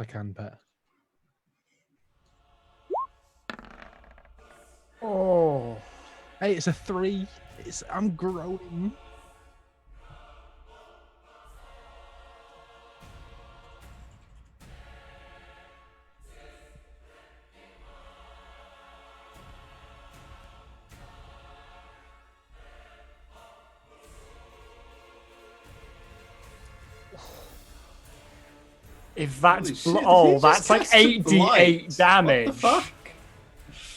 I can bet. Oh, hey, it's a 3. I'm growing. If that's shit, that's like just cast 8d8 blight. damage. What the fuck?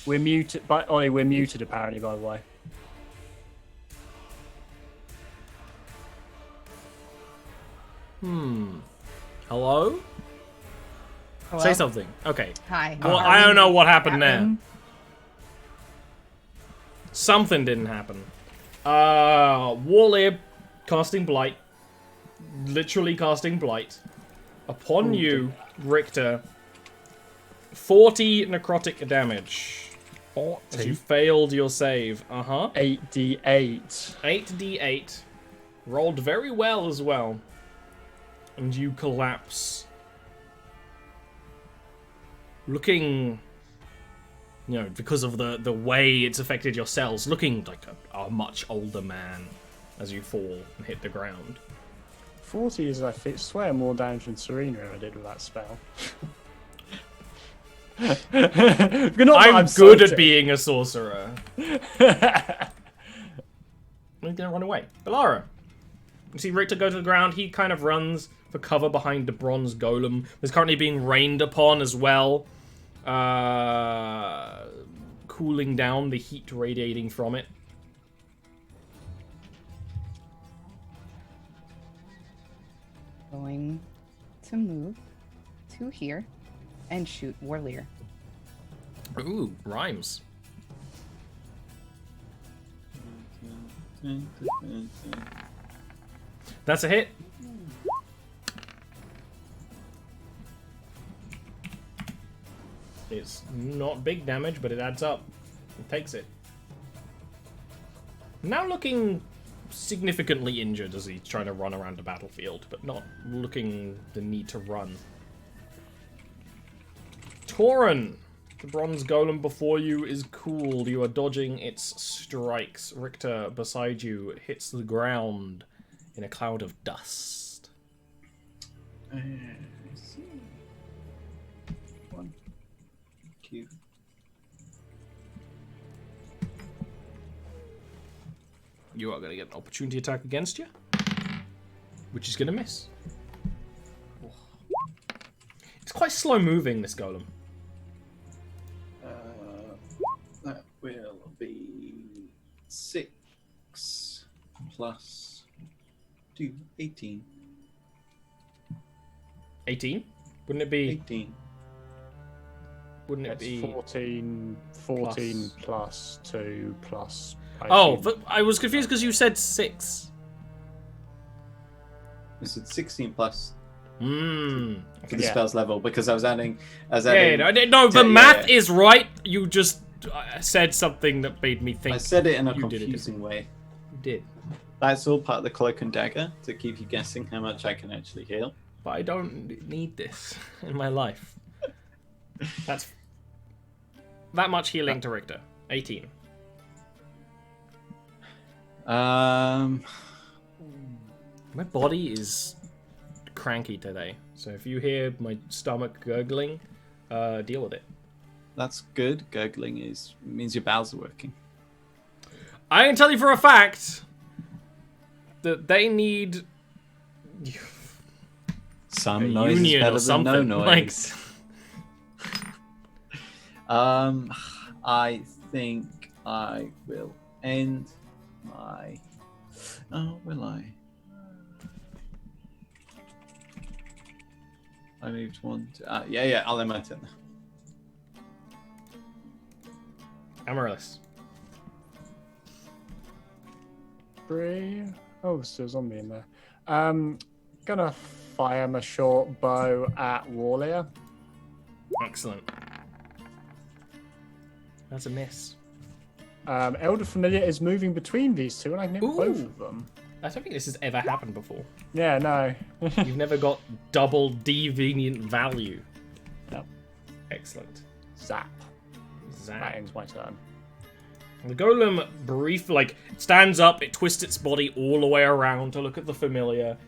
We're muted. But Ollie, we're muted apparently. By the way. Hello? Hello? Say something. Okay. Hi. Well, Are I don't we know what in happened that there. room? Something didn't happen. Warlib casting Blight. Literally casting Blight. Upon you, Richter. 40 necrotic damage. 40. As you failed your save. 8d8. 8d8. Rolled very well as well. And you collapse. Looking, you know, because of the way it's affected your cells, looking like a much older man as you fall and hit the ground. 40 is, I swear, more damage than Serena ever did with that spell. I'm good at being a sorcerer. I'm gonna run away. Belara. You see Richter go to the ground. He kind of runs for cover behind the bronze golem. There's currently being rained upon as well. Cooling down the heat radiating from it. Going to move to here and shoot Warlier. Ooh, rhymes. That's a hit. It's not big damage, but it adds up. It takes it. Now looking significantly injured as he's trying to run around the battlefield, but not looking the need to run. Tauren! The bronze golem before you is cooled. You are dodging its strikes. Richter beside you hits the ground in a cloud of dust. One. Q. You are going to get an opportunity attack against you, which is going to miss. It's quite slow moving, this golem. That will be 6 plus 2, 18. 18? Wouldn't it be? 18. Wouldn't it It's be? 14 plus 2 plus... Oh, but I was confused because you said 6. This is 16 plus Hmm. for the Yeah. spell's level because I was adding. Yeah, no, the math is right. You just said something that made me think. I said it in a you did it confusing way. You did. That's all part of the cloak and dagger to keep you guessing how much I can actually heal. But I don't need this in my life. That's that much healing to Richter. 18. Um, My body is cranky today, so if you hear my stomach gurgling, deal with it. that's good. Gurgling means your bowels are working. I can tell you for a fact that they need Some a noise is union better or than no something. noise. I think I will end my. Oh, will I? I moved one. Yeah. I'll end my turn. Amaryllis. 3. Oh, there's still a zombie in there. Gonna fire my short bow at Warlier. Excellent. That's a miss. Elder Familiar is moving between these two, and I can hit both Ooh. of them. I don't think this has ever happened before. Yeah, no. You've never got double deviant value. Excellent. Zap. That Zap. ends my turn. The golem stands up, it twists its body all the way around to look at the familiar.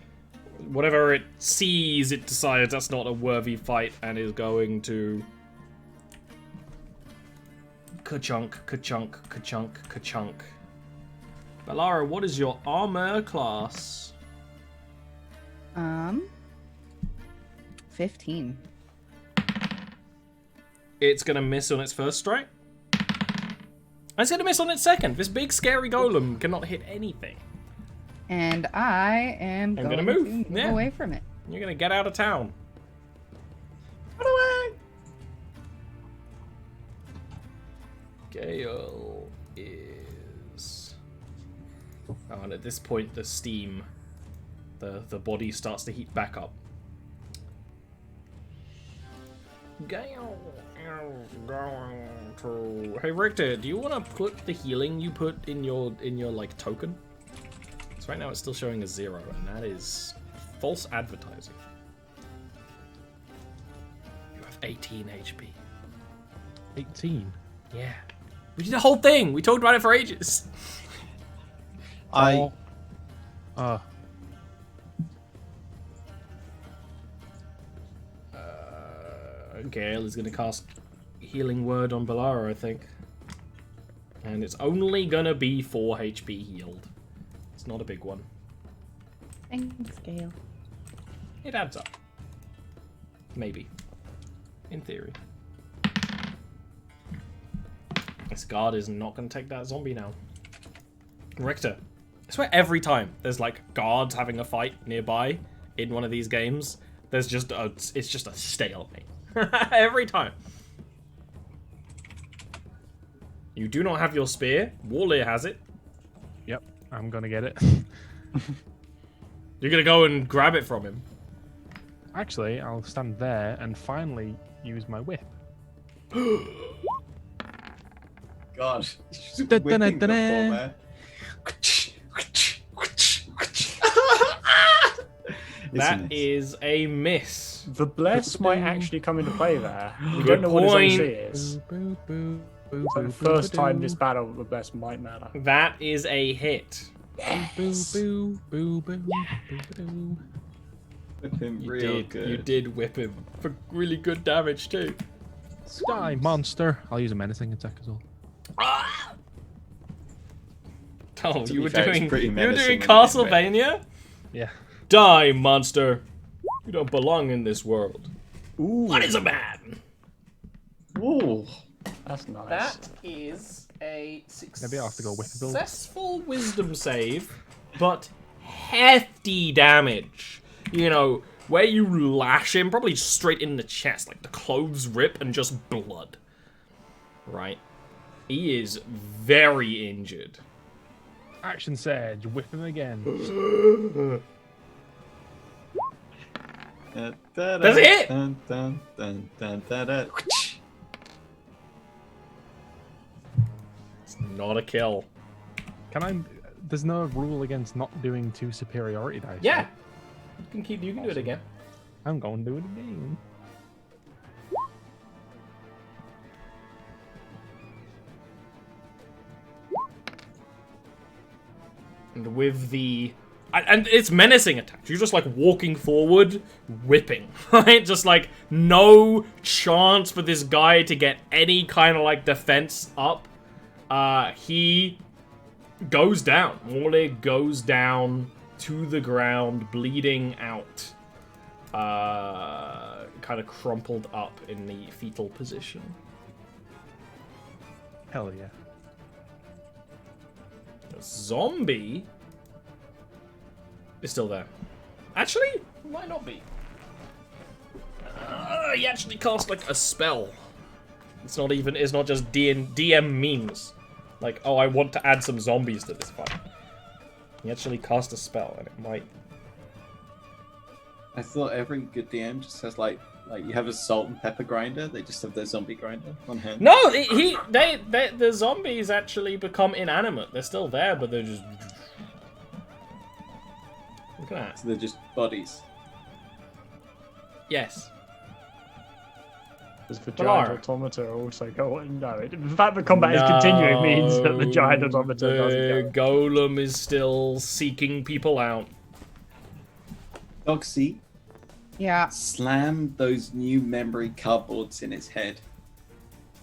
Whatever it sees, it decides that's not a worthy fight and is going to ka-chunk, ka-chunk, ka-chunk, ka-chunk. Balara, what is your armor class? 15. It's gonna miss on its first strike. And it's gonna miss on its second. This big scary golem cannot hit anything. And I am I'm going gonna move. to move Yeah. away from it. You're gonna get out of town. Run away! Gale is... Oh, and at this point, the steam, the body starts to heat back up. Gale is going to... Hey, Richter, do you want to put the healing you put in your like token? So right now it's still showing a 0, and that is false advertising. You have 18 HP. 18. Yeah. We did the whole thing. We talked about it for ages. I Gale is going to cast Healing Word on Balara, I think. And it's only going to be 4 HP healed. It's not a big one. Thanks, Gale. It adds up. Maybe. In theory. This guard is not going to take that zombie now. Richter. I swear every time there's like guards having a fight nearby in one of these games, it's just a stalemate. Every time. You do not have your spear. Warlier has it. Yep, I'm gonna get it. You're gonna go and grab it from him. Actually, I'll stand there and finally use my whip. God. She's Da- da- whipping da- the da- poor man. That is a miss. The bless might actually come into play there. We Good don't know what his point. AC is. Boo, boo, boo, So boo, the first boo, time boo, this battle, the bless might matter. That is a hit. boo, boo, boo, boo, boo, boo. Whip him You real did. good. You did whip him for really good damage too. Die, monster. I'll use a menacing attack as well. Oh, To you be were fair, it's doing pretty you were doing menacing when you Castlevania? Yeah. Die, monster. You don't belong in this world. Ooh, What is a man? Ooh. that's nice. That is a Maybe I'll have to go whip a build. successful wisdom save, but hefty damage. You know, where you lash him, probably straight in the chest, like the clothes rip and just blood. Right? He is very injured. Action Surge, whip him again. That's it! Dun, dun, dun, dun, dun, dun. It's not a kill. Can I? There's no rule against not doing 2 superiority dice. Yeah. right? You can do it again. I'm going to do it again. And with the... And it's menacing attacks. You're just like walking forward, whipping, right? Just like no chance for this guy to get any kind of like defense up. He goes down. Morley goes down to the ground, bleeding out. Kind of crumpled up in the fetal position. Hell yeah. The zombie is still there. Actually, might not be. He actually cast like a spell. It's not even. It's not just DM memes. Like, oh, I want to add some zombies to this fight. He actually cast a spell, and it might. I thought every good DM just has like you have a salt and pepper grinder. They just have their zombie grinder on hand. No, the zombies actually become inanimate. They're still there, but they're just. Look at that. So they're just bodies. Yes. Does the Valar. giant automata also go on? No, the fact that combat is continuing means that the giant automata doesn't The go. golem is still seeking people out. Doxy, Yeah, slam those new memory cardboards in its head.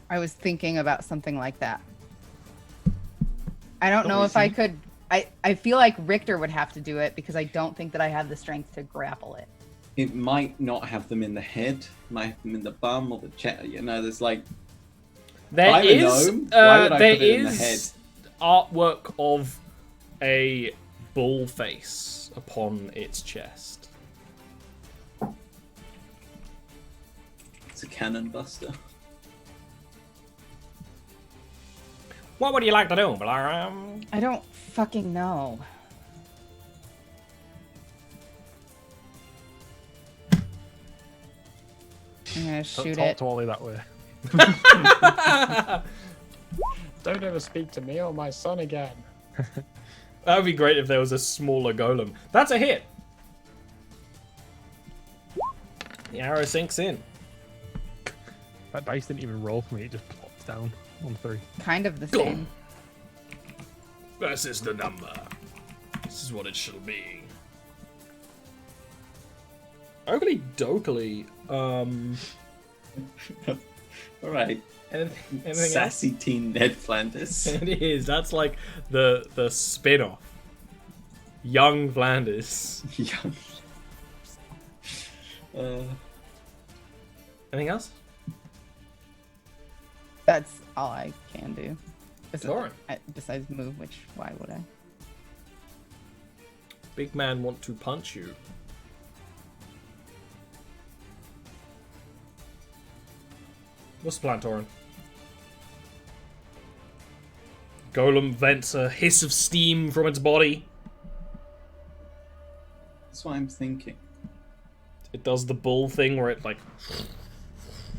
I was thinking about something like that. I don't know Oh, if I is he? could. I feel like Richter would have to do it because I don't think that I have the strength to grapple it. It might not have them in the head, might have them in the bum or the chest. You know, there's like There I'm a is gnome. Why would I there put it in the is artwork of a bull face upon its chest. it's a cannon buster. What would you like to do, Valar? I don't fucking know. I'm gonna shoot Talk it. to Ollie that way. Don't ever speak to me or my son again. That would be great if there was a smaller golem. That's a hit. The arrow sinks in. That dice didn't even roll for me, it just plops down on 3. Kind of the same. This is the number. This is what it shall be. Oakley Dokley. All right, Anything else? sassy teen Ned Flanders. It is. That's like the spin-off. Young Flanders. Young. Anything else? That's all I can do. Lauren. Besides move, which why would I? Big man want to punch you. What's the plan, Torin? Golem vents a hiss of steam from its body. That's what I'm thinking. It does the bull thing where it like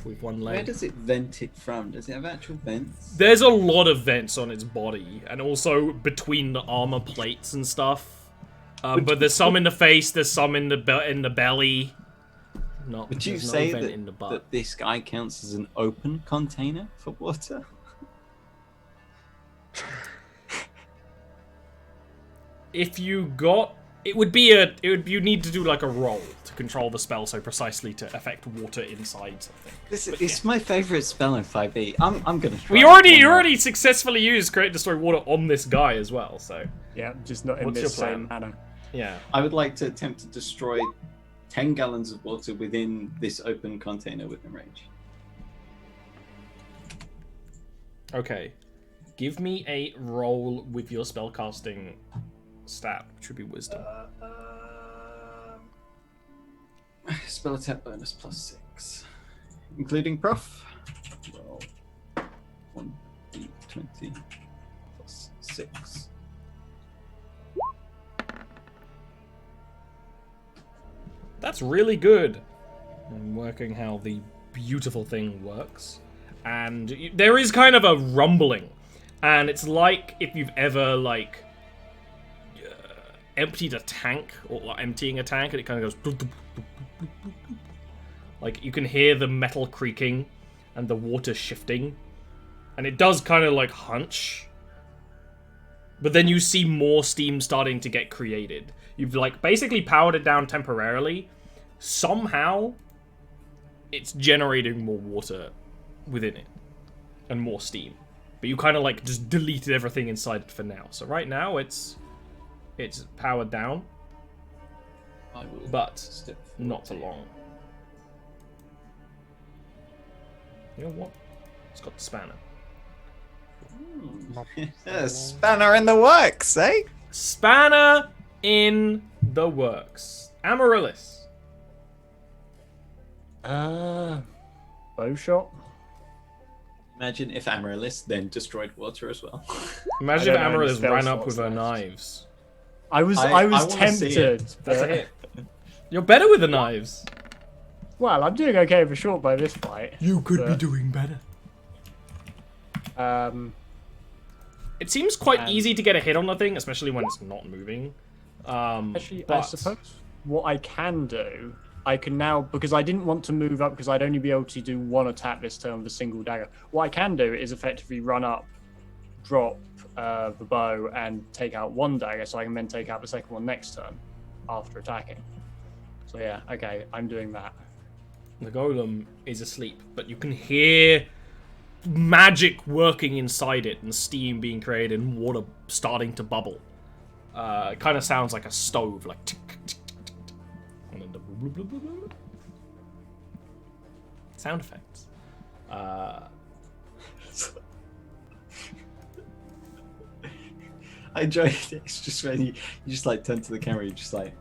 with one leg. Where does it vent it from? Does it have actual vents? There's a lot of vents on its body, and also between the armor plates and stuff. But there's some in the face. There's some in the belly. No, Would you there's say no vent in the butt. that this guy counts as an open container for water? If you got, you need to do like a roll to control the spell so precisely to affect water inside something. It's my favorite spell in 5e. I'm gonna try. You already successfully used Create Destroy Water on this guy as well, so Yeah, just not in What's this your same plan? manner. yeah. I would like to attempt to destroy 10 gallons of water within this open container within range. Okay. Give me a roll with your spellcasting stat, which would be wisdom. Spell attack bonus +6, including prof. Roll 1d20 +6. That's really good. I'm working how the beautiful thing works. And there is kind of a rumbling. And it's like if you've ever, like, emptied a tank, or emptying a tank, and it kind of goes... Like, you can hear the metal creaking and the water shifting. And it does kind of, like, hunch. But then you see more steam starting to get created. You've, like, basically powered it down temporarily. Somehow, it's generating more water within it. And more steam. But you kind of, like, just deleted everything inside it for now. So right now, it's powered down. I will But step not for long. You know what? It's got the spanner. Yeah, spanner in the works, eh? Spanner in the works. Amaryllis. Bow shot. Imagine if Amaryllis then destroyed water as well. Imagine if I don't know any Amaryllis spell ran up slots with her left. knives. I was I wanna see tempted. it. That's a but- hit. You're better with the knives. Well, I'm doing okay for short by this fight. You could be doing better. It seems quite And- easy to get a hit on the thing, especially when it's not moving. Actually, I but- suppose what I can do I can now, because I didn't want to move up because I'd only be able to do one attack this turn with a single dagger. What I can do is effectively run up, drop the bow, and take out one dagger, so I can then take out the second one next turn after attacking. So yeah, okay, I'm doing that. The golem is asleep, but you can hear magic working inside it and steam being created and water starting to bubble. It kind of sounds like a stove, like tick, tick, tick, tick, tick. And then the blah, blah, blah, blah, blah. Sound effects. I enjoy it. It's just when you just like turn to the camera, you're just like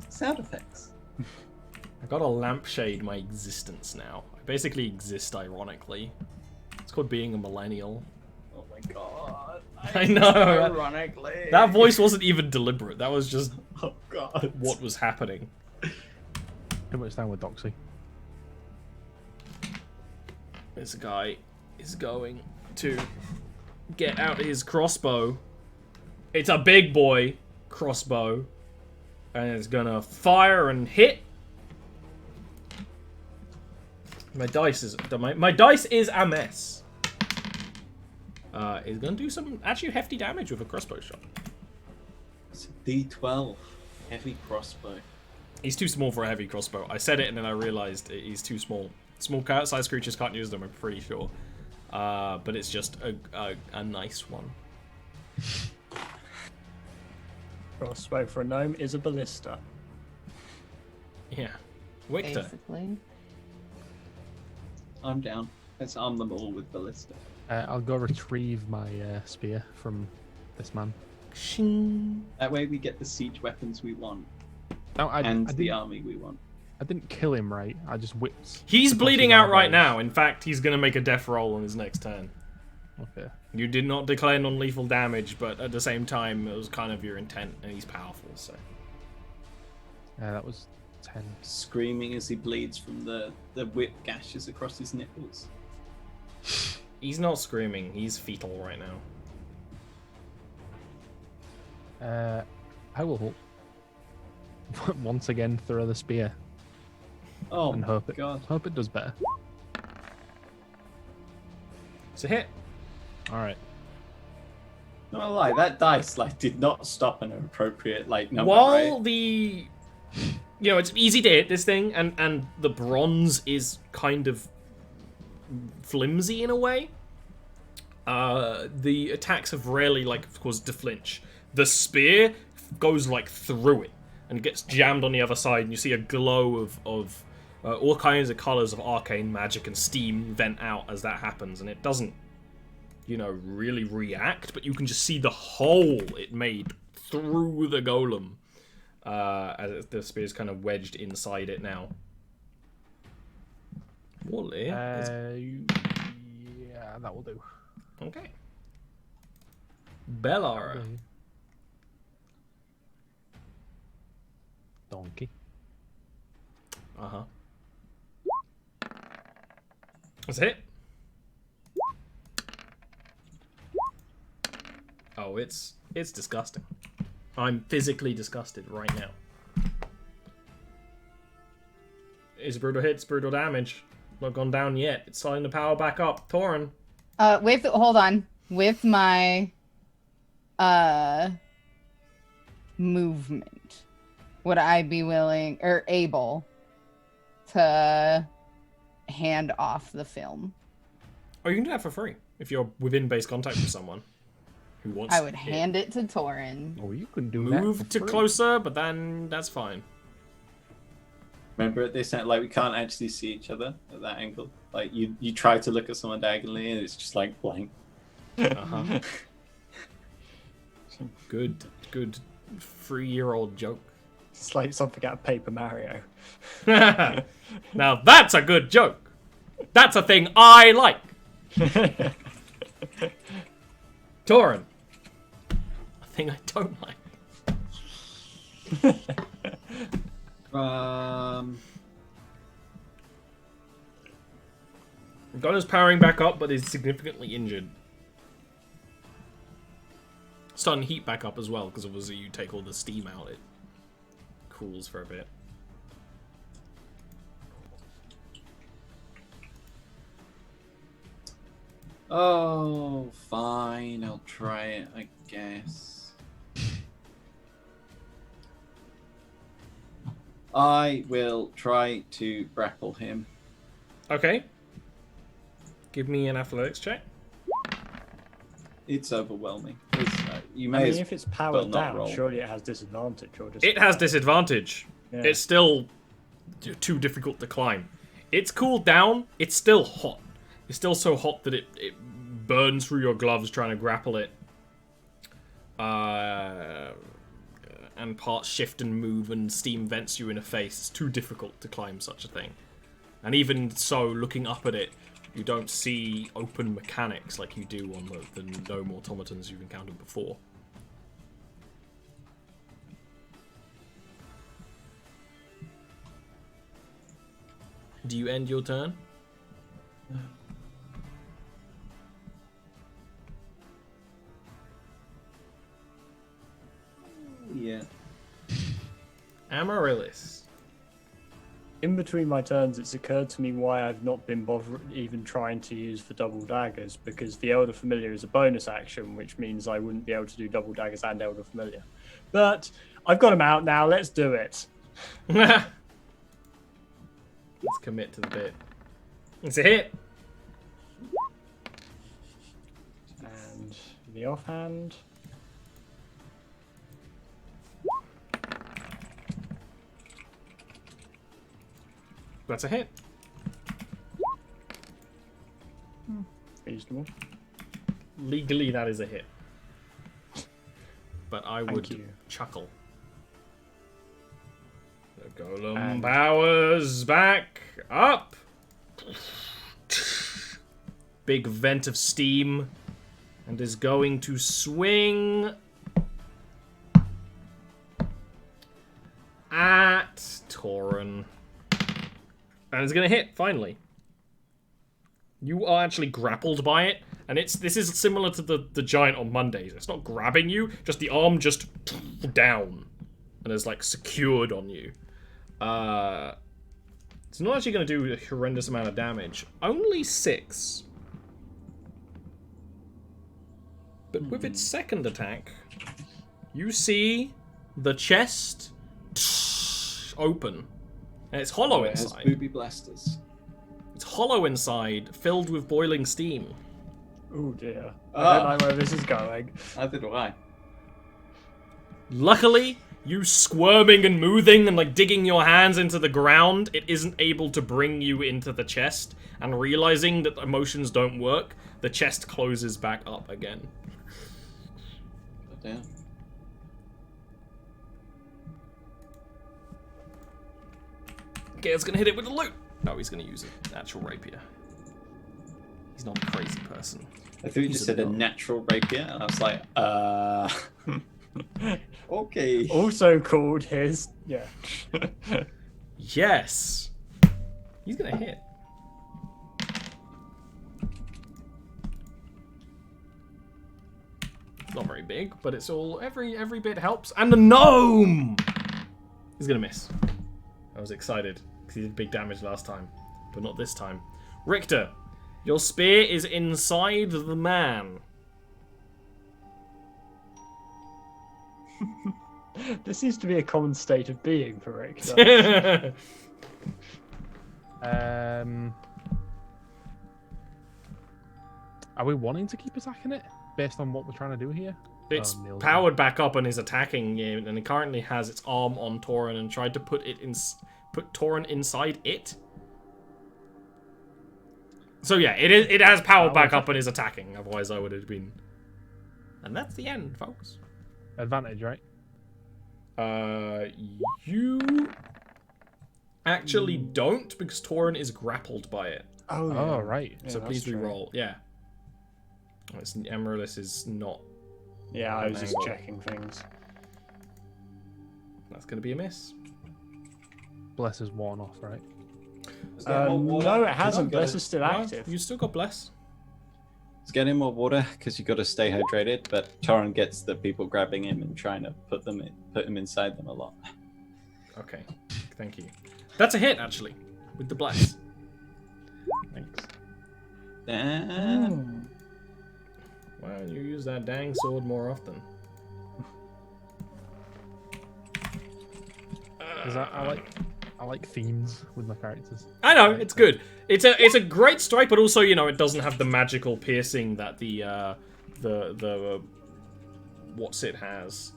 sound effects. I got a lampshade my existence now. I basically exist ironically. It's called being a millennial. Oh my god. I know. Ironically. That voice wasn't even deliberate. That was just Oh god. what was happening. Too much down with Doxy. This guy is going to get out his crossbow. It's a big boy crossbow. And it's gonna fire and hit. My dice is a mess. It's gonna do some actually hefty damage with a crossbow shot. It's a D12 heavy crossbow. He's too small for a heavy crossbow. I said it and then I realized he's too small. Small sized creatures can't use them, I'm pretty sure. But it's just a nice one. Crossbow for a gnome is a ballista. Yeah. Victor. Basically. I'm down. Let's arm them all with ballista. I'll go retrieve my spear from this man. Shing. That way we get the siege weapons we want No, and the didn't, army we want. I didn't kill him, right? I just whipped. He's across bleeding his out right eyebrows. now. In fact, he's gonna make a death roll on his next turn. Okay. You did not declare non-lethal damage, but at the same time, it was kind of your intent, and he's powerful, so. That was 10. Screaming as he bleeds from the whip gashes across his nipples. He's not screaming, he's fetal right now. I will once again throw the spear Oh and hope it god. does better. It's a hit. All right. Not gonna lie, that dice like did not stop an appropriate like number, While right? the... You know, it's easy to hit this thing, and the bronze is kind of flimsy in a way. The attacks have rarely, like, caused to flinch. The spear goes, like, through it, and gets jammed on the other side, and you see a glow of all kinds of colors of arcane magic and steam vent out as that happens, and it doesn't, you know, really react, but you can just see the hole it made through the golem. As the spear's kind of wedged inside it now. Wally. Yeah, that will do. Okay. Bellara. Okay. Donkey. Uh-huh. That's a hit. Oh, it's disgusting. I'm physically disgusted right now. It's brutal hits, brutal damage. Not gone down yet. It's starting to power back up. Torin. Hold on. With my movement, would I be willing or able to hand off the film? Oh, you can do that for free if you're within base contact with someone who wants I would it. hand it to Torin. Oh, you can do that. Move for to free. closer, but then that's fine. Remember at this end, like we can't actually see each other at that angle. Like you try to look at someone diagonally and it's just like blank. Uh-huh. Good 3-year-old joke. It's like something out of Paper Mario. Now that's a good joke. That's a thing I like. Torin. A thing I don't like. Gunner's powering back up, but is significantly injured. Starting to heat back up as well, because obviously you take all the steam out, it cools for a bit. Oh, fine. I'll try it, I guess. I will try to grapple him. Okay. Give me an athletics check. It's overwhelming. You I may mean, as if it's well powered not down, roll. surely it has disadvantage. Or just It has disadvantage. Yeah. It's still too difficult to climb. It's cooled down. It's still hot. It's still so hot that it burns through your gloves trying to grapple it. And parts shift and move and steam vents you in the face. It's too difficult to climb such a thing. And even so, looking up at it, you don't see open mechanics like you do on the gnome automatons you've encountered before. Do you end your turn? Yeah. Amaryllis. In between my turns, it's occurred to me why I've not been even trying to use for double daggers, because the Elder Familiar is a bonus action, which means I wouldn't be able to do double daggers and Elder Familiar. But I've got them out now. Let's do it. Let's commit to the bit. It's a hit. And the offhand. That's a hit. Reasonable. Legally, that is a hit. But I would you. chuckle. The golem And- powers back up. Big vent of steam. And is going to swing at Tauren. And it's going to hit, finally. You are actually grappled by it. And this is similar to the giant on Mondays. It's not grabbing you, just the arm just down. And is like secured on you. It's not actually going to do a horrendous amount of damage. Only 6. But with its second attack, you see the chest open. And it's hollow It has inside. booby blasters. It's hollow inside, filled with boiling steam. Oh dear. I Ah. don't like where this is going. Neither do I. Luckily, you squirming and moving and like digging your hands into the ground, it isn't able to bring you into the chest. And realizing that emotions don't work, the chest closes back up again. But yeah. Okay, it's gonna hit it with the loot. No, he's gonna use a natural rapier. He's not a crazy person. I thought you He's just a said a gnome. natural rapier, and I was like, okay. Also called his. Yeah. Yes. He's gonna hit. It's not very big, but it's all every bit helps. And the gnome! He's gonna miss. I was excited because he did big damage last time, but not this time. Richter, your spear is inside the man. This seems to be a common state of being for Rick. Are we wanting to keep attacking it based on what we're trying to do here? It's Neil's powered back up and is attacking you, and it currently has its arm on Tauren and tried to put Tauren inside it. So yeah, it has powered back up and is attacking. Otherwise, I would have been. And that's the end, folks. advantage, right? You actually don't because Tauren is grappled by it. Oh, Oh, right. Yeah, So that's please true. re-roll. Yeah. Amaryllis is not. Yeah, I was just Angle. checking things. That's going to be a miss. Bless is worn off, right? Let's get more water. No, it Come hasn't. on, Bless guys. is still No, active. you still got bless. Let's get him more water because you got to stay hydrated. But Torren gets the people grabbing him and trying to put him inside them a lot. Okay, thank you. That's a hit actually, with the bless. Thanks. Well, you use that dang sword more often. 'Cause I like themes with my characters. I know, it's good. It's a great strike, but also, you know, it doesn't have the magical piercing that the what's it has.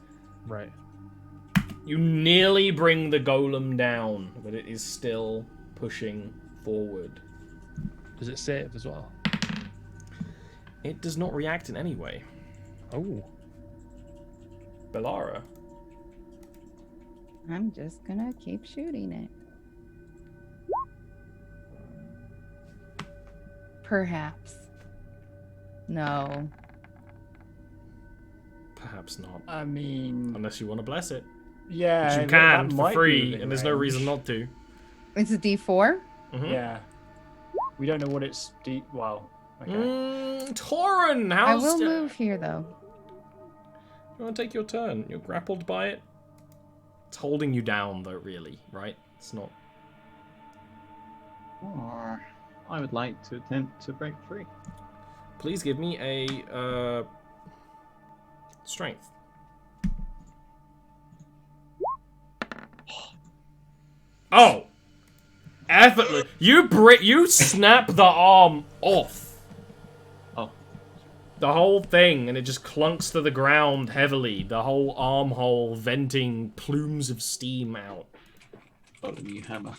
Right. You nearly bring the golem down, but it is still pushing forward. Does it save as well? It does not react in any way. Oh. Bellara. I'm just gonna keep shooting it. Perhaps. No. Perhaps not. I mean, Unless you want to bless it. yeah, Which you that can for might be free, within and there's no range. reason not to. It's a D4? Mhm. Yeah, we don't know what it's. Well, okay. Tauren, I how's... will move here though. You want to take your turn? You're grappled by it. It's holding you down, though, really, right? It's not... Or I would like to attempt to break free. Please give me a, strength. Oh! Effortless. You snap the arm off. Oh. The whole thing, and it just clunks to the ground heavily. The whole armhole venting plumes of steam out. Oh, the new hammer.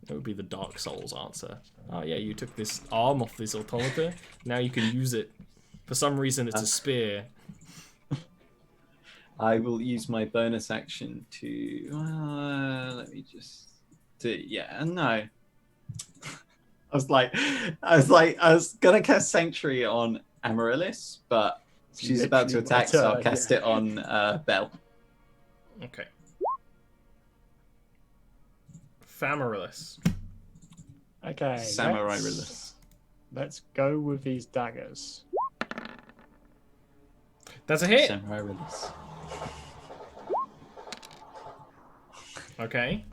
That would be the Dark Souls answer. Oh yeah, you took this arm off this automata. Now you can use it. For some reason, it's a spear. I will use my bonus action to. Let me just. No. I was gonna cast Sanctuary on Amaryllis, but she's about to attack, so I'll cast it on Belle. Okay. Famarillis. Okay. Samurai Rillis. Let's go with these daggers. That's a hit. Samurai Rillis. Okay.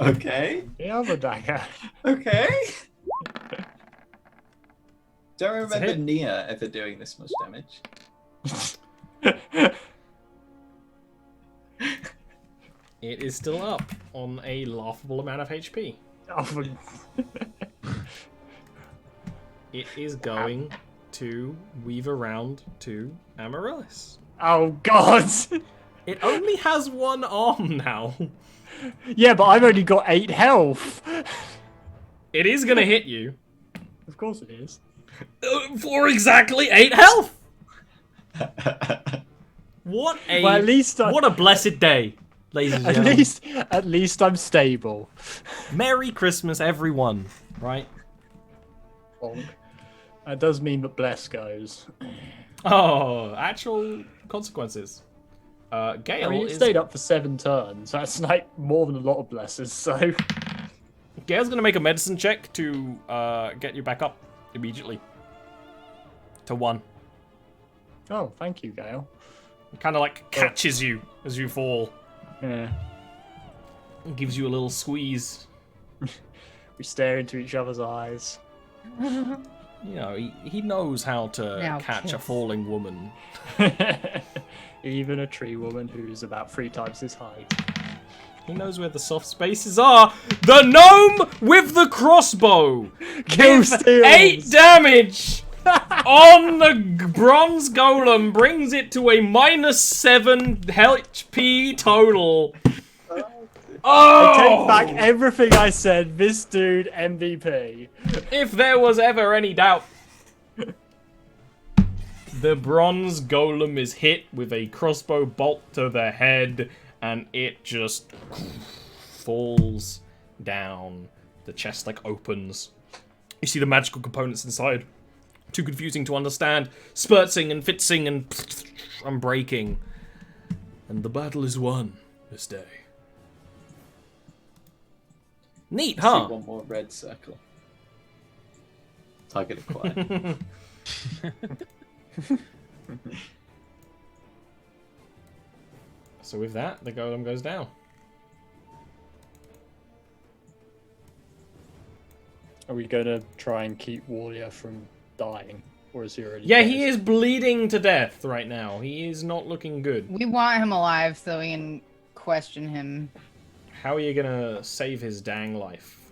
Okay. The other dagger. Okay. Don't It's a remember hit. Nia ever doing this much damage. It is still up on a laughable amount of HP. It is going to weave around to Amaryllis. Oh God! It only has one arm now. Yeah, but I've only got 8 health. It is going to hit you. Of course it is. For exactly 8 health! What a Well, at least what a blessed day, ladies and gentlemen. at least I'm stable. Merry Christmas, everyone. Right? Bonk. That does mean that Bless goes. Oh, actual consequences. Gale I mean, it is stayed up for 7 turns. That's like more than a lot of blesses. So Gale's gonna make a medicine check to get you back up immediately to 1. oh, thank you, Gale. It kind of like catches you as you fall. Yeah. And gives you a little squeeze. We stare into each other's eyes. You know, he knows how to Now catch a kiss. falling woman. Even a tree woman who's about 3 times his height. He knows where the soft spaces are. The gnome with the crossbow. Kill With steals. 8 damage on the bronze golem brings it to a -7 HP total. Oh! I take back everything I said. This dude MVP. If there was ever any doubt. The bronze golem is hit with a crossbow bolt to the head, and it just falls down. The chest like opens. You see the magical components inside. Too confusing to understand. Spurting and fitzing and breaking. And the battle is won this day. Neat, huh? See one more red circle. Target acquired. So with that, the golem goes down. Are we going to try and keep Warrior from dying? Or is he already Yeah, dead? he is bleeding to death right now. He is not looking good. We want him alive so we can question him. How are you gonna save his dang life?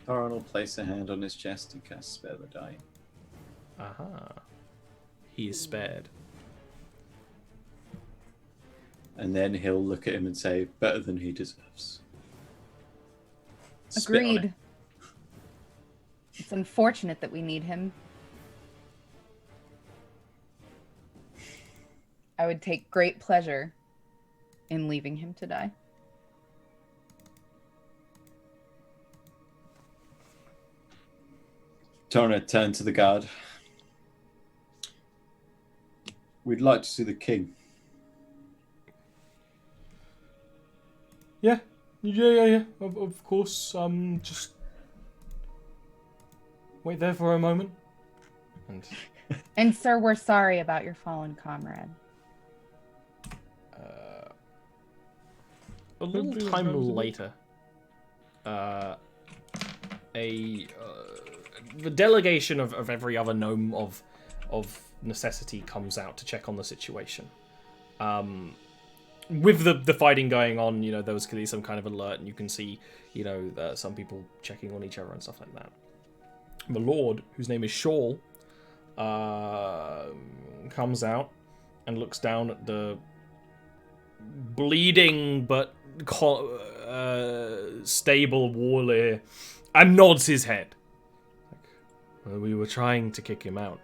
Thorin will place a hand on his chest and cast Spare the Dying. Aha. He is spared. And then he'll look at him and say, better than he deserves. Spit on it. Agreed. It's unfortunate that we need him. I would take great pleasure in leaving him to die. Torna turned to the guard. We'd like to see the king. Yeah. Yeah. Of course. Just wait there for a moment. And sir, we're sorry about your fallen comrade. A little time later, the delegation of every other gnome of necessity comes out to check on the situation. With the fighting going on, you know, there was clearly some kind of alert, and you can see, you know, some people checking on each other and stuff like that. The Lord, whose name is Shawl, comes out and looks down at the bleeding but stable Warlier and nods his head. Well, we were trying to kick him out.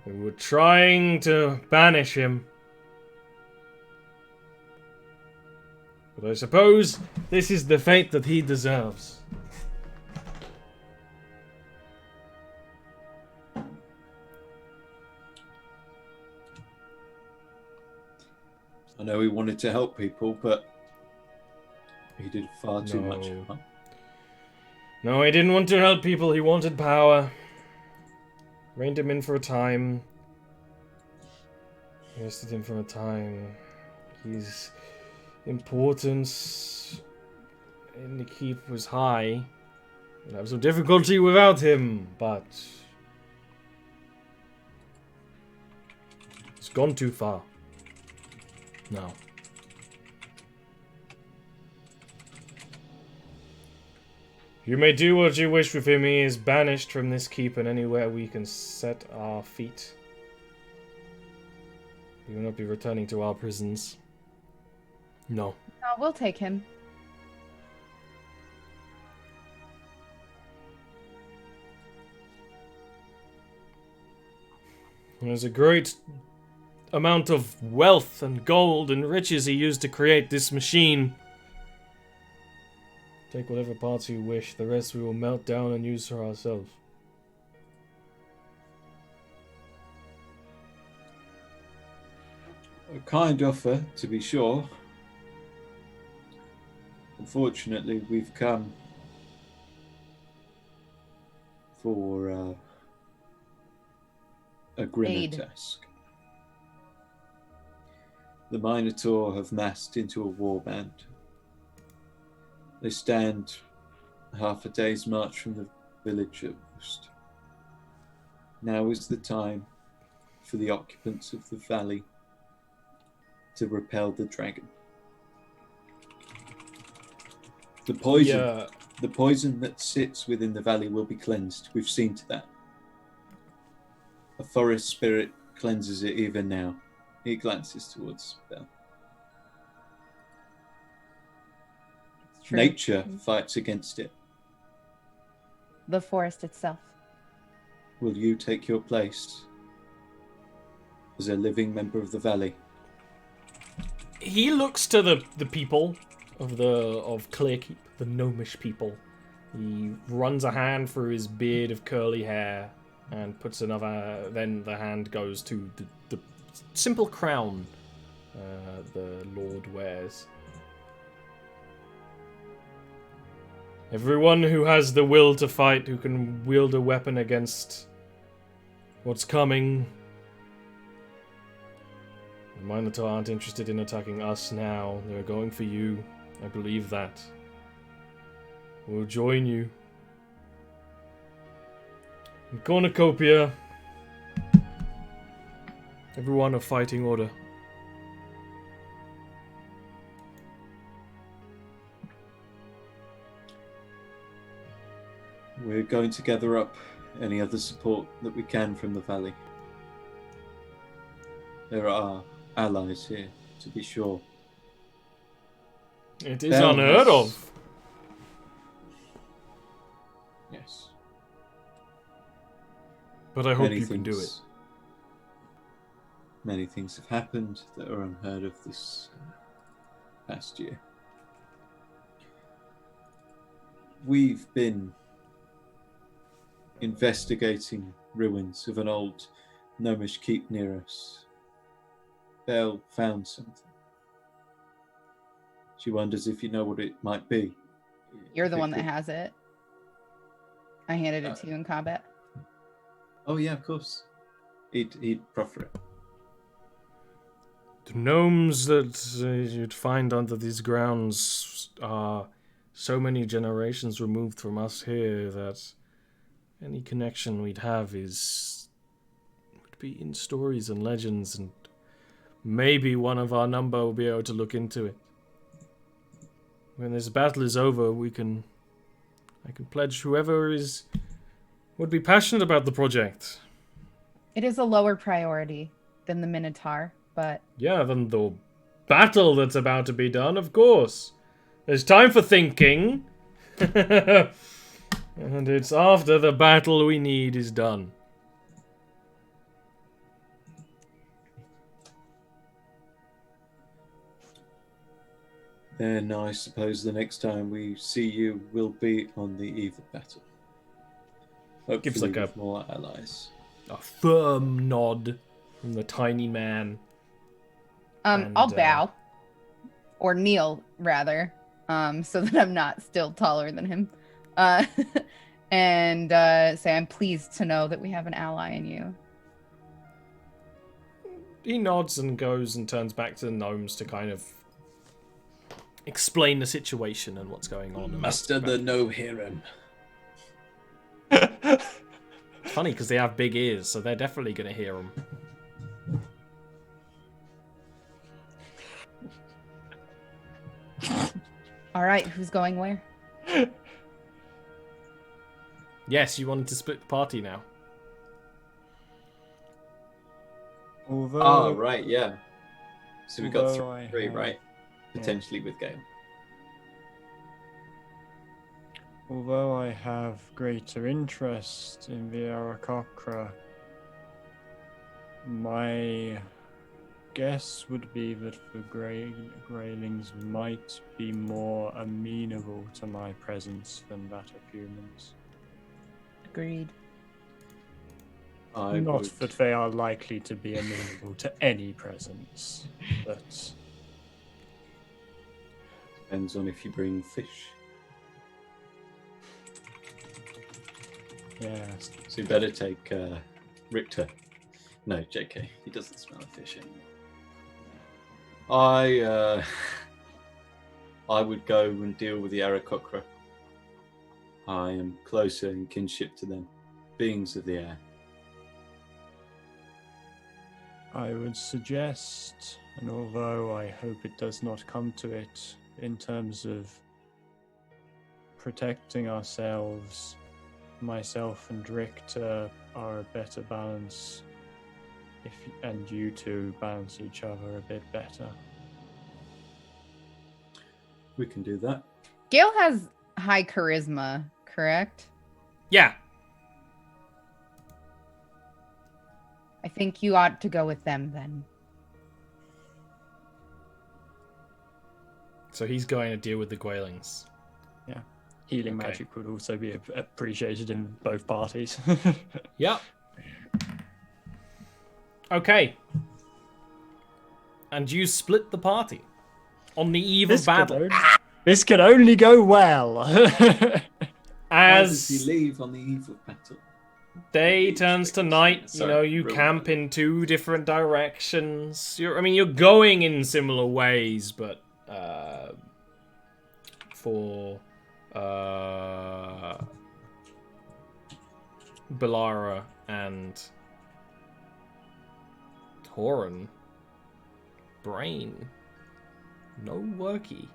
We were trying to banish him. But I suppose this is the fate that he deserves. I know he wanted to help people, but he did far too much harm. No, he didn't want to help people. He wanted power. Reined him in for a time. Rested him for a time. His importance in the keep was high. We'd have some difficulty without him, but it's gone too far. No. You may do what you wish with him. He is banished from this keep and anywhere we can set our feet. We will not be returning to our prisons. No. No, we'll take him. There's a great amount of wealth and gold and riches he used to create this machine. Take whatever parts you wish, the rest we will melt down and use for ourselves. A kind offer, to be sure. Unfortunately, we've come for a grimmer Aid. task. The Minotaur have massed into a warband. They stand half a day's march from the village at Oost. Now is the time for the occupants of the valley to repel the dragon. The poison that sits within the valley will be cleansed. We've seen to that. A forest spirit cleanses it even now. He glances towards Belle. True. Nature fights against it. The forest itself. Will you take your place as a living member of the valley? He looks to the people of Clearkeep, the gnomish people. He runs a hand through his beard of curly hair and puts another. Then the hand goes to the simple crown the Lord wears. Everyone who has the will to fight, who can wield a weapon against what's coming. The Minotaur aren't interested in attacking us now. They're going for you. I believe that. will join you. In Cornucopia, everyone of fighting order. We're going to gather up any other support that we can from the valley. There are allies here, to be sure. It is unheard of. Yes. But I hope you can do it. Many things have happened that are unheard of this past year. We've been investigating ruins of an old gnomish keep near us. Belle found something. She wonders if you know what it might be. You're the one that has it. I handed it to you in combat. Oh yeah, of course. He'd proffer it. The gnomes that you'd find under these grounds are so many generations removed from us here that any connection we'd have would be in stories and legends, and maybe one of our number will be able to look into it. When this battle is over, I can pledge whoever would be passionate about the project. It is a lower priority than the Minotaur, but... Yeah, than the battle that's about to be done, of course. There's time for thinking. And it's after the battle we need is done. Then I suppose the next time we see you will be on the eve of battle. Hopefully Gives like with more allies. A firm nod from the tiny man. I'll bow. Or kneel, rather. So that I'm not still taller than him. And say I'm pleased to know that we have an ally in you. He nods and goes and turns back to the gnomes to kind of explain the situation and what's going on. Master the no hear him. It's funny because they have big ears, so they're definitely going to hear him. All right, who's going where? Yes, you wanted to split the party now. Although, Oh, right, yeah. So we got Although three, I have- right? Potentially with Gale. although I have greater interest in the Aarakocra, my guess would be that the Greylings might be more amenable to my presence than that of humans. Agreed. Not would- that they are likely to be amenable to any presence, but Depends on if you bring fish. yes. So you better take Richter. No, JK. He doesn't smell of fish anymore. I would go and deal with the Aarakocra. I am closer in kinship to them, beings of the air. I would suggest, and although I hope it does not come to it, in terms of protecting ourselves, myself and Richter are a better balance, and you two balance each other a bit better. We can do that. Gale has high charisma, correct? Yeah. I think you ought to go with them then. So he's going to deal with the Greylings. Healing Okay. magic would also be appreciated in both parties. Yep. Okay. And you split the party on the eve of battle. This can only go well. How does he As leave on the eve of battle? day turns to night, Sorry, you real camp bad. in two different directions. You're going in similar ways, but for Balara and Tauren. Brain. No worky.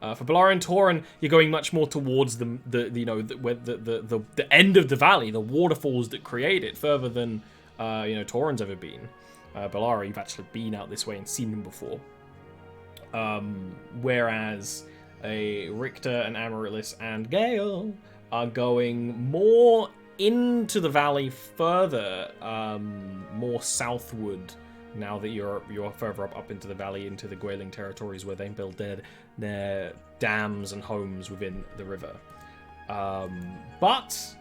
For Balara and Tauren, you're going much more towards the end of the valley, the waterfalls that create it, further than Tauren's ever been. Balara, you've actually been out this way and seen them before. Whereas Richter and Amaryllis and Gale are going more into the valley, further, more southward. Now that you're further up into the valley, into the Gwailing territories, where they build their dams and homes within the river. But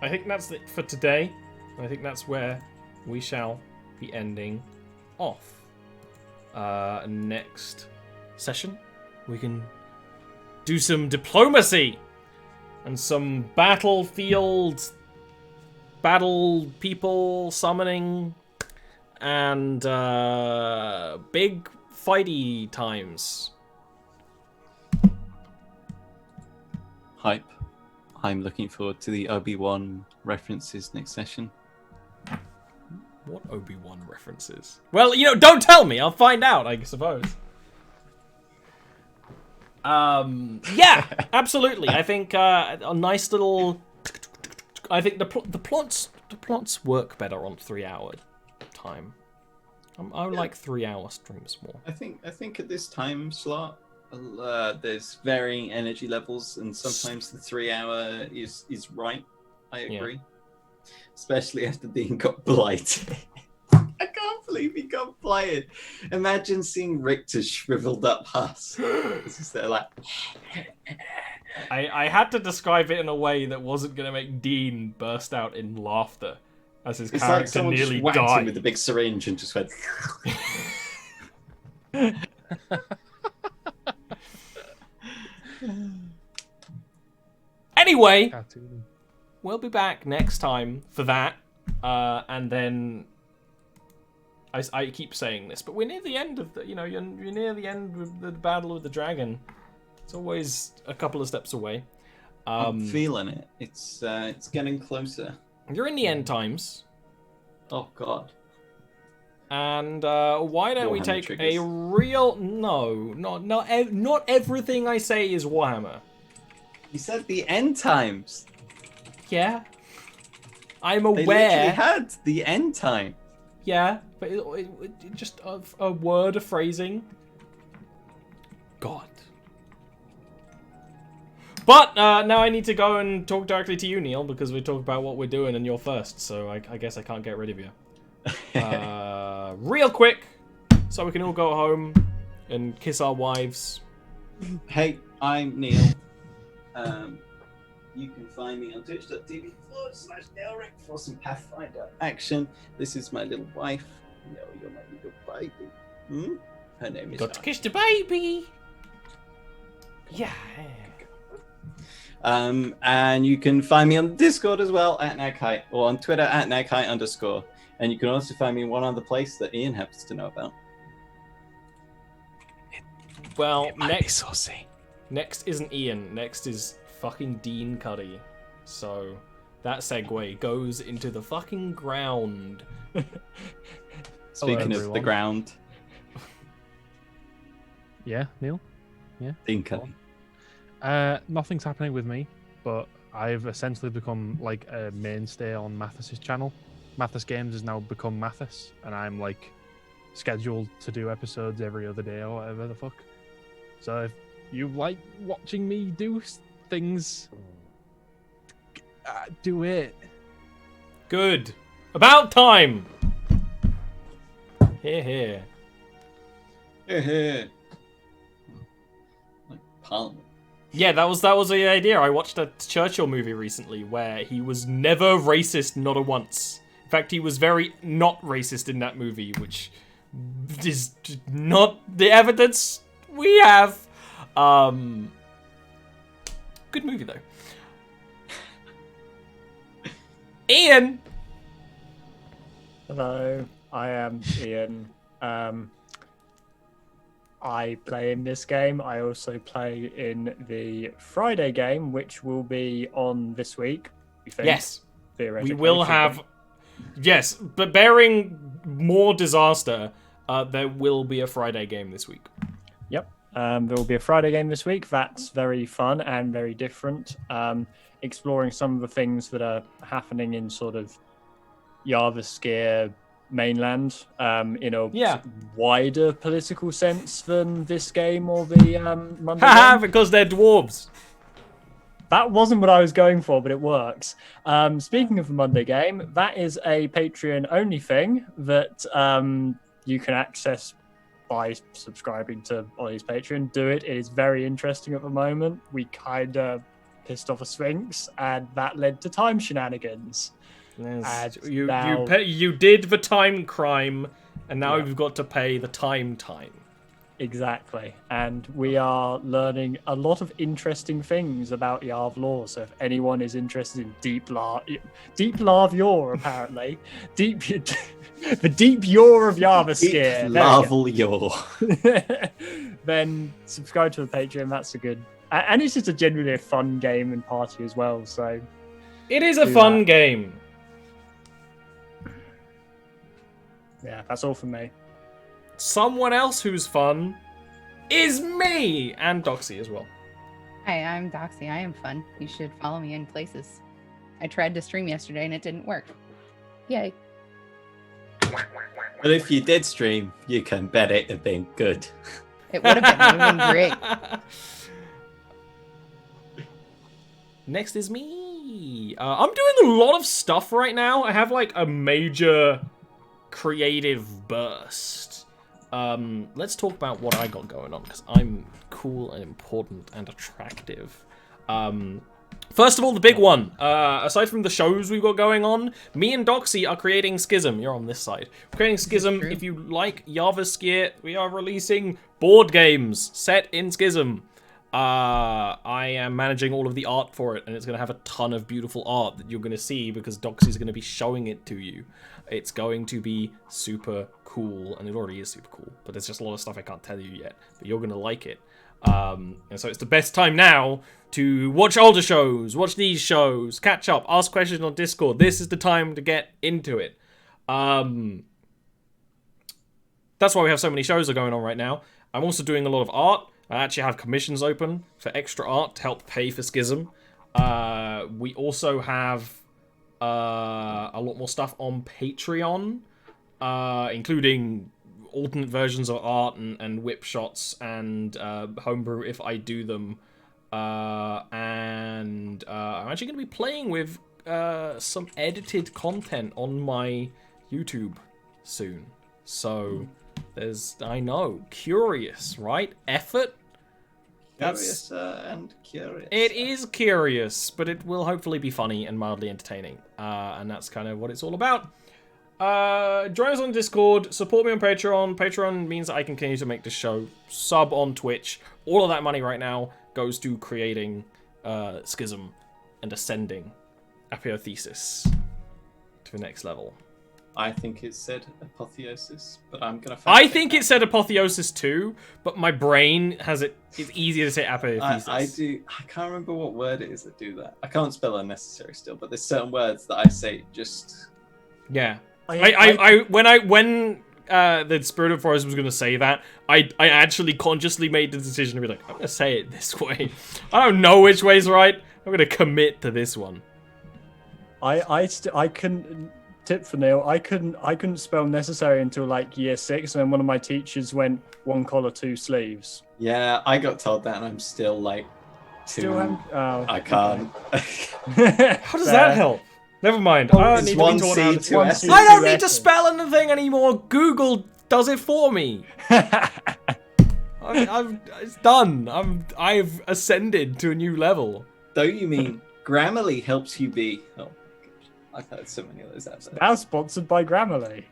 I think that's it for today. I think that's where we shall be ending off. Next session, we can do some diplomacy and some battle people summoning, and big fighty times. Hype. I'm looking forward to the Obi-Wan references next session. What Obi-Wan references? Well, don't tell me. I'll find out, I suppose. Yeah, absolutely. I think a nice little. I think the plots work better on 3-hour time. I like 3-hour streams more. I think at this time slot, there's varying energy levels, and sometimes the 3-hour is right. I agree. Especially after Dean got blighted. I can't believe he got blighted. Imagine seeing Richter's shriveled up husk. It's just like. I had to describe it in a way that wasn't going to make Dean burst out in laughter as his character like someone nearly just whacked him died. with a big syringe and just went. Anyway, we'll be back next time for that, and then I keep saying this, but we're near the end of the. You're near the end of the battle with the dragon. It's always a couple of steps away. I'm feeling it. It's getting closer. You're in the end times. Oh God. And why don't we Warhammer take triggers. a real not everything I say is Warhammer. You said the end times. Yeah. I'm They literally aware. had the end time. Yeah, but it just a word, a phrasing. God. But now I need to go and talk directly to you, Neil, because we talked about what we're doing and you're first, so I guess I can't get rid of you. Real quick, so we can all go home and kiss our wives. Hey, I'm Neil. You can find me on twitch.tv/NeilRick for some Pathfinder action. This is my little wife. No, you're my little baby. Her name is. Got to kiss the baby. Yeah. And you can find me on Discord as well at Naghite, or on Twitter at Naghite_. And you can also find me in one other place that Ian happens to know about. Well, It might be saucy. Next isn't Ian. Next is fucking Dean Cuddy. So that segue goes into the fucking ground. Speaking of the everyone. ground, Yeah, Neil? Dean Cuddy. Nothing's happening with me, but I've essentially become like a mainstay on Mathis's channel. Mathis Games has now become Mathis, and I'm like scheduled to do episodes every other day or whatever the fuck. So if you like watching me do things, do it. Good. About time. Here. Like Parliament. Yeah, that was the idea. I watched a Churchill movie recently where he was never racist, not a once. In fact, he was very not racist in that movie, which is not the evidence we have. Good movie though. Ian. Hello, I am Ian. I play in this game. I also play in the Friday game, which will be on this week. We think, Yes. theoretically. We will have... Yes, but bearing more disaster, there will be a Friday game this week. Yep. There will be a Friday game this week. That's very fun and very different. Exploring some of the things that are happening in sort of Jarviskjir mainland in a wider political sense than this game or the Monday game. Because they're dwarves. That wasn't what I was going for, but it works. Speaking of the Monday game, that is a Patreon-only thing that you can access by subscribing to Ollie's Patreon. Do it. It is very interesting at the moment. We kind of pissed off a Sphinx, and that led to time shenanigans. Yes. You did the time crime, and now you've got to pay the time. Exactly. And we are learning a lot of interesting things about Yarv lore. So if anyone is interested in deep Larv yore, apparently, the deep yore of Jarviskjir, Deep larval yore. then subscribe to the Patreon. That's a good, and it's just a genuinely a fun game and party as well. So it is a fun game. Yeah, that's all from me. Someone else who's fun is me and Doxy as well. Hi, I'm Doxy. I am fun. You should follow me in places. I tried to stream yesterday and it didn't work. Yay. But if you did stream, you can bet it'd have been good. It would have been great. Next is me. I'm doing a lot of stuff right now. I have like a major creative burst. Let's talk about what I got going on, because I'm cool and important and attractive. First of all, the big one. Aside from the shows we've got going on, me and Doxy are creating Schism. You're on this side. We're creating Schism. If you like Jarviskjir, we are releasing board games set in Schism. I am managing all of the art for it, and it's going to have a ton of beautiful art that you're going to see because Doxy's going to be showing it to you. It's going to be super cool, and it already is super cool, but there's just a lot of stuff I can't tell you yet, but you're going to like it. And so it's the best time now to watch older shows, watch these shows, catch up, ask questions on Discord. This is the time to get into it. That's why we have so many shows that are going on right now. I'm also doing a lot of art. I actually have commissions open for extra art to help pay for Schism. We also have a lot more stuff on Patreon, including alternate versions of art and whip shots and homebrew if I do them. And I'm actually going to be playing with some edited content on my YouTube soon. So there's, I know, curious, right? Effort. Curious and curious. It is curious, but it will hopefully be funny and mildly entertaining. And that's kind of what it's all about. Join us on Discord, support me on Patreon. Patreon means I can continue to make this show. Sub on Twitch. All of that money right now goes to creating Schism and ascending Apotheosis to the next level. I think it said apotheosis, but I'm gonna. I think it said apotheosis too, but my brain has it. It's easier to say apotheosis. I do. I can't remember what word it is that do that. I can't spell unnecessary still, but there's certain words that I say just. Yeah. When the Spirit of Forest was going to say that, I actually consciously made the decision to be like, I'm going to say it this way. I don't know which way's right. I'm going to commit to this one. I couldn't. Tip for Neil, I couldn't spell necessary until like year 6, and then one of my teachers went 1 collar 2 sleeves. Yeah, I got told that, and I'm still like 2. I can't. How does that help? Never mind. I don't need to be taught how to. I don't need to spell anything anymore. Google does it for me. It's done. I've ascended to a new level. Don't you mean Grammarly helps you be? Oh. I've heard so many of those out there. Now sponsored by Grammarly.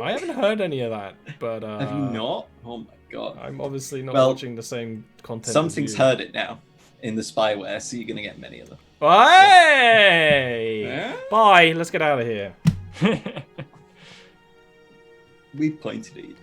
I haven't heard any of that, but have you not? Oh my god! I'm obviously not watching the same content. Something's heard it now in the spyware, so you're gonna get many of them. Hey! Yeah? Bye. Let's get out of here. We pointed at you.